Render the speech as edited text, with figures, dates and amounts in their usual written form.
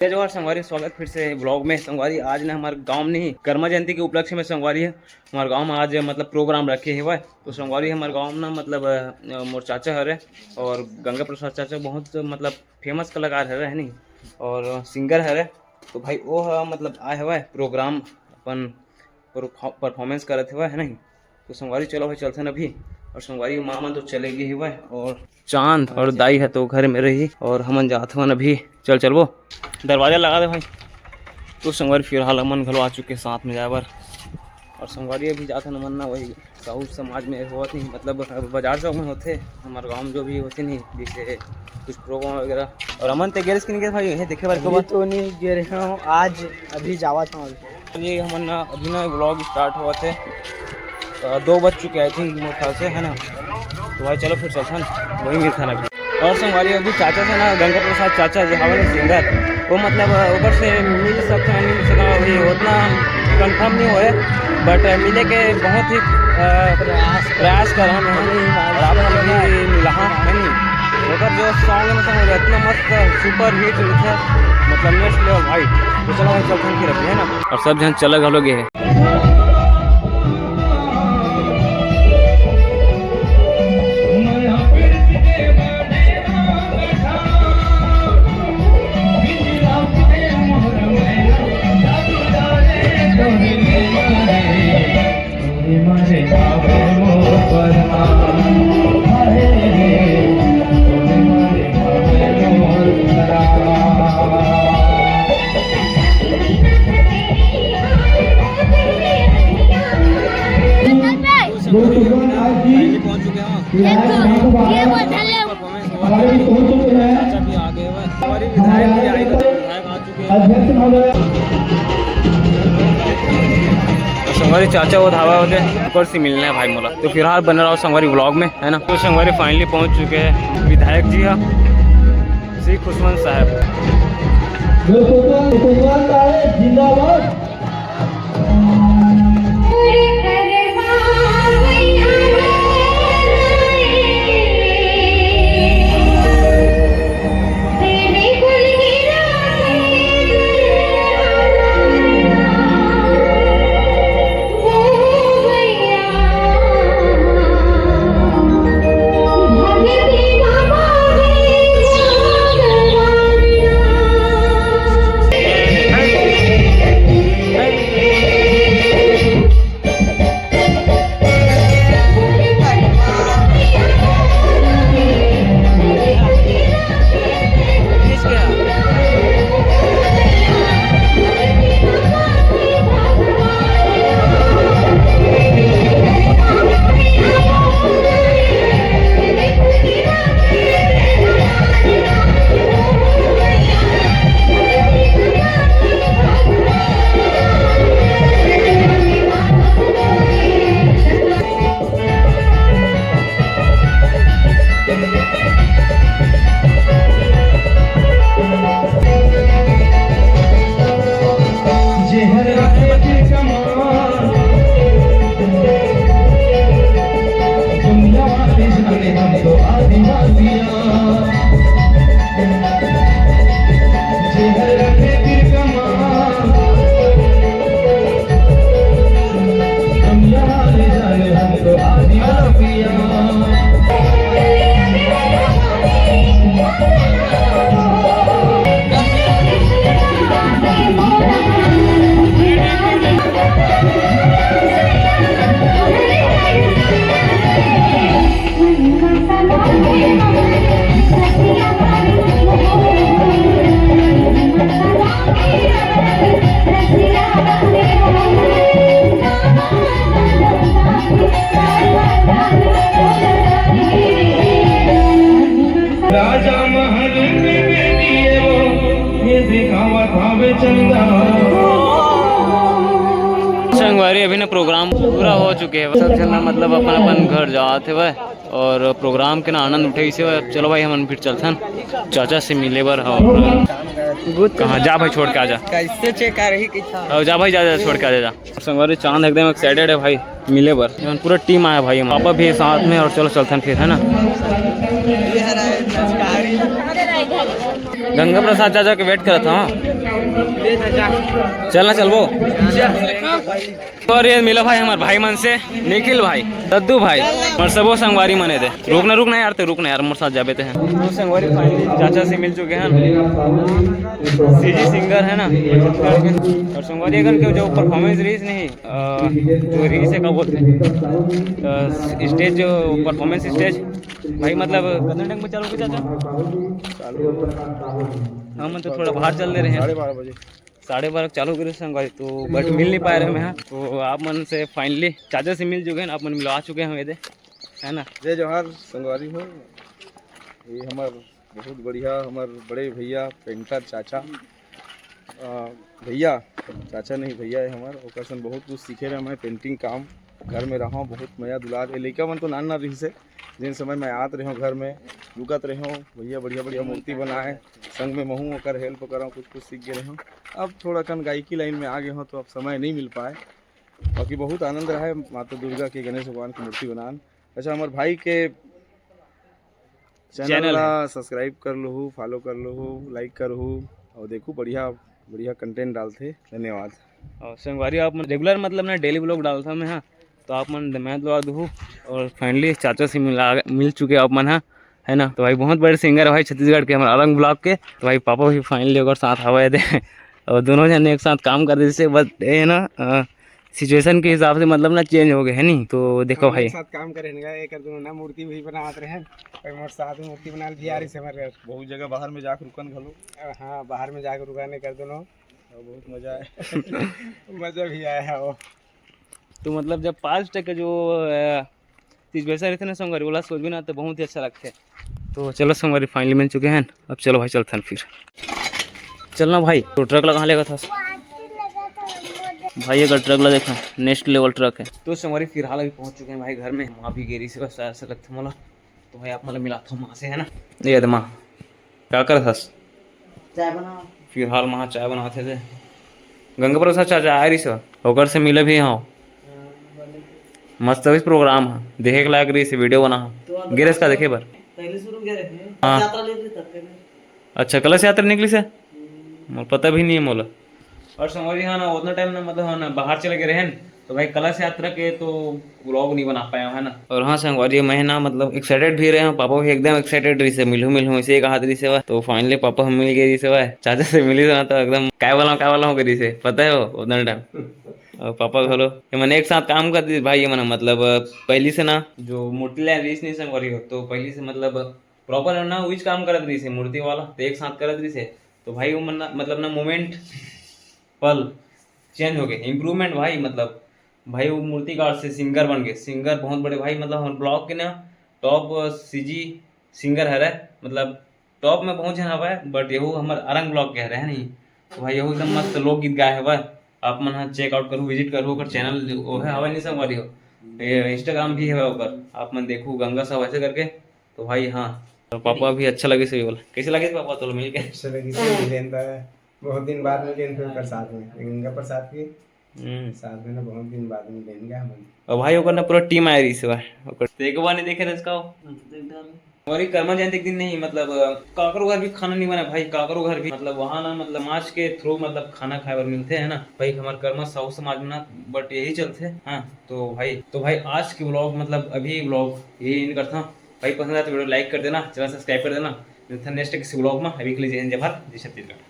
जय जोहार संगवारी, स्वागत फिर से ब्लॉग में। संगवारी आज ना हमारे गांव में ही कर्मा जयंती के उपलक्ष्य में संगवारी है हमारे गांव में आज मतलब प्रोग्राम रखे हुआ है। तो संगवारी हमारे गांव में ना मतलब मोर चाचा हरे और गंगा प्रसाद चाचा बहुत मतलब फेमस कलाकार है नहीं और सिंगर है। तो भाई वो मतलब आए हुआ है प्रोग्राम अपन परफॉर्मेंस करते हुआ है नहीं। तो संगवारी चलो भाई चलते हैं अभी। और संगवारी मामा तो चले गए हुआ है और चांद और दाई है तो घर में रही और हमन जात हुआ अभी। चल वो दरवाजा लगा दे भाई। तो संगवारी फिलहाल हमन घलो आ चुके साथ में जाए बार और संगवारी अभी जाते न मन ना वही साहू समाज में होती नहीं मतलब बाजार चौक में होते हमारे गाँव में जो भी होती नहीं जैसे कुछ प्रोग्राम वगैरह। और अमन ते गेरस की नहीं गए भाई ये देखे बार को तो नहीं गे रहा हूँ आज अभी जावा था। ये हमन अभी ना व्लॉग स्टार्ट हुआ थे 2 बज चुके आई थिंक मेरे ख्याल से है ना। तो भाई चलो फिर चलता ना वही मिलता ना। और संगवारी अभी चाचा से ना गंगा प्रसाद चाचा जो हमारे सिंगर वो मतलब ऊपर से मिल सकते हैं मिल सका वही उतना कंफर्म नहीं हुए बट मिले के बहुत ही प्रयास कर रहा है आप अभी मिला है नहीं। अगर जो सॉन्ग में समझ इतना मस्त सुपर हिट है मतलब नेक्स्ट लेवल भाई। तो चलो भाई चलते हैं फिर अभी है ना। और सब जन चल घलोगे है पहुंच चुके संगवारी चाचा वो धावा होते ऊपर से मिलना है भाई मोला। तो फिलहाल बन रहा हूँ संगवारी व्लॉग में है ना। तो संगवारी फाइनली पहुंच चुके हैं विधायक जी है श्री खुशवंत साहब। संगवारी अभी ना प्रोग्राम पूरा हो चुके हैं सब जना मतलब अपन अपन घर जाते हुए और प्रोग्राम के ना आनंद उठे से। चलो भाई हम फिर चलते हैं चाचा से मिले बार। कहाँ जा भाई छोड़ के आ जा कैसे चेक कर रही जा भाई जा छोड़ के आ जा। संगवारी चांद एकदम एक्साइटेड है भाई मिले बार पूरा टीम आया भाई पापा भी साथ में। और चलो चलते हैं फिर है ना। गंगा प्रसाद चाचा के वेट करता हूँ। चलना चल वो। और ये मिला भाई हमारे भाई मन से निखिल भाई, दद्दू भाई और सबो संगवारी मने थे। रुकना यार, तो रुकना यार, मोर साथ जाबे थे। तो संगवारी फाइनली चाचा से मिल चुके हैं। सीजी सिंगर है ना छत्तीसगढ़ के। और संगवारी अगर के जो परफॉर्मेंस रीज नहीं जो रीज है का बोलते हैं स्टेज, जो परफॉर्मेंस स्टेज भाई, मतलब कितने टाइम में चालू चाचा? हाँ मतलब तो थोड़ा बाहर चल दे रहे हैं, 12:30 चालू करे संगवारी, तो बट मिल नहीं पाए रहे हैं। तो आप मन से फाइनली चाचा से मिल चुके हैं, आप मन मिलवा चुके हैं ये है ना। जय जवाहर संगवारी हो। ये हमार बहुत बढ़िया हमार बड़े भैया पेंटर चाचा, भैया चाचा नहीं भैया है हमार। ओकर सन बहुत कुछ सीखे रहे मैं पेंटिंग काम। घर में रहा बहुत मया दुलार। लड़का मन तो नाना रही से जिन समय मैं आत रहे घर में रुकत रहे भैया बढ़िया बढ़िया मूर्ति बनाए, संग में महूँ ओकर हेल्प करा, कुछ सीख गए रहे। अब थोड़ा कन गायकी लाइन में आ गए हों तो अब समय नहीं मिल पाए। बाकी बहुत आनंद रहा है माता दुर्गा के गणेश भगवान की मूर्ति बनान। अच्छा हमारे भाई के चैनल सब्सक्राइब कर लो, फॉलो कर लो, लाइक कर लो और देखो बढ़िया बढ़िया कंटेंट डालते। धन्यवाद। और संगवारी आप रेगुलर मतलब ना डेली ब्लॉग डालता मैं। हाँ तो आप मन मैं दुआ दूँ। और फाइनली चाचा से मिल चुके आप मन है ना। तो भाई बहुत बड़े सिंगर है भाई छत्तीसगढ़ के, हमारे अलग ब्लॉग के। तो भाई पापा भी फाइनली अगर साथ हवा दे और दोनों जन एक साथ काम कर दे, बस ये ना सिचुएशन के हिसाब से मतलब ना चेंज हो गए है नहीं। तो देखो भाई साथ काम करेंगे एक ना मूर्ति वही बनात रहे हैं, कोई मोर साथ मूर्ति बना दिया रे से हमारे बहुत जगह बाहर में जाकर रुकन घलो। हाँ बाहर में जाकर रुकाने कर दोनों बहुत मजा आया। मजा भी आया है वो। तो मतलब जब 5 टके जो चीज़ वैसा रहते ना संगवारी वाला सोच भी ना तो बहुत ही अच्छा लगता है। तो चलो संगवारी फाइनली मिल चुके हैं। अब चलो भाई चलते हैं फिर चलना भाई। तो ट्रक लगा लेगा था भाई, अगर ट्रक लगा देखा नेक्स्ट लेवल ट्रक है। तो संगवारी फिलहाल अभी पहुंच चुके हैं भाई घर में। वहाँ भी गेरी से बस ऐसा लगता है मला। तो भाई आप मतलब मिला था माँ से है ना। ये माँ क्या कर था? चाय बना। फिलहाल वहाँ चाय बनाते थे। गंगा प्रसाद चाचा आए रही सर होकर से मिले भी। हाँ मस्त भी प्रोग्राम है, देखे के लायक रही से वीडियो बना गिरेश का देखे बार। हाँ अच्छा कलश यात्रा निकली से मोल पता भी नहीं है मोला। और संगवारी हाँ ना उतना टाइम ना मतलब हाँ ना बाहर चले गए रहे तो भाई कलश यात्रा के तो व्लॉग नहीं बना पाया है ना। और हाँ संगवारी मैं ना मतलब एक्साइटेड भी रहे हैं, पापा भी एकदम एक्साइटेड रही से मिलूँ इसे कहा रही से वह। तो फाइनली पापा हम मिल गए रही से वह, चाचा से मिली तो एकदम क्या वाला हूँ करी से पता है वो उतना टाइम। और पापा घलो मैंने एक साथ काम कर दी भाई। मैंने मतलब पहली से ना जो मूर्ति लाइन रीस नहीं संगवारी हो तो पहली से मतलब प्रॉपर ना वही काम करत रही से मूर्ति वाला तो एक साथ करत रही से। तो भाई वो मतलब ना मोमेंट पल चेंज हो गए, इम्प्रूवमेंट भाई। मतलब भाई वो मूर्तिकार से सिंगर बन गए, सिंगर बहुत बड़े भाई। मतलब हमारे ब्लॉग के ना टॉप सीजी सिंगर है, मतलब टॉप में पहुंचे हवा है। बट यहू हमारे अरंग ब्लॉग के है नहीं। तो भाई यहू एकदम मस्त लोकगीत गाए है वह। आप मन हाँ चेकआउट करूँ, विजिट करूँ ओकर चैनल वो है हवा नहीं संगवारी हो। इंस्टाग्राम भी है ओकर, आप मन देखू गंगा साहब ऐसे करके। तो भाई हाँ तो पापा भी अच्छा लगे से बोला। कैसे लगे पापा तो मिल के? अच्छा लगी से बहुत दिन बाद में लेन थे साथ में गंगा प्रसाद के साथ में ना बहुत दिन बाद में लेन गया हम। और भाई ओकर ना पूरा टीम आया रही से भाई ओकर एक बार नहीं देखे थे इसका। और कर्मा जयंती के दिन नहीं मतलब काकरो घर भी खाना नहीं बना भाई। काकरो घर भी मतलब वहाँ ना मतलब मार्च के थ्रू मतलब खाना खाए बर मिलते हैं ना भाई। हमारे कर्मा साहू समाज में ना बट यही चलते हैं। हाँ तो भाई आज के ब्लॉग मतलब अभी ब्लॉग यही इन करता हूँ भाई। पसंद आया तो वीडियो लाइक कर देना, चैनल सब्सक्राइब कर देना। नेक्स्ट किसी ब्लॉग में अभी के लिए जय हिंद जय भारत जय छत्तीसगढ़।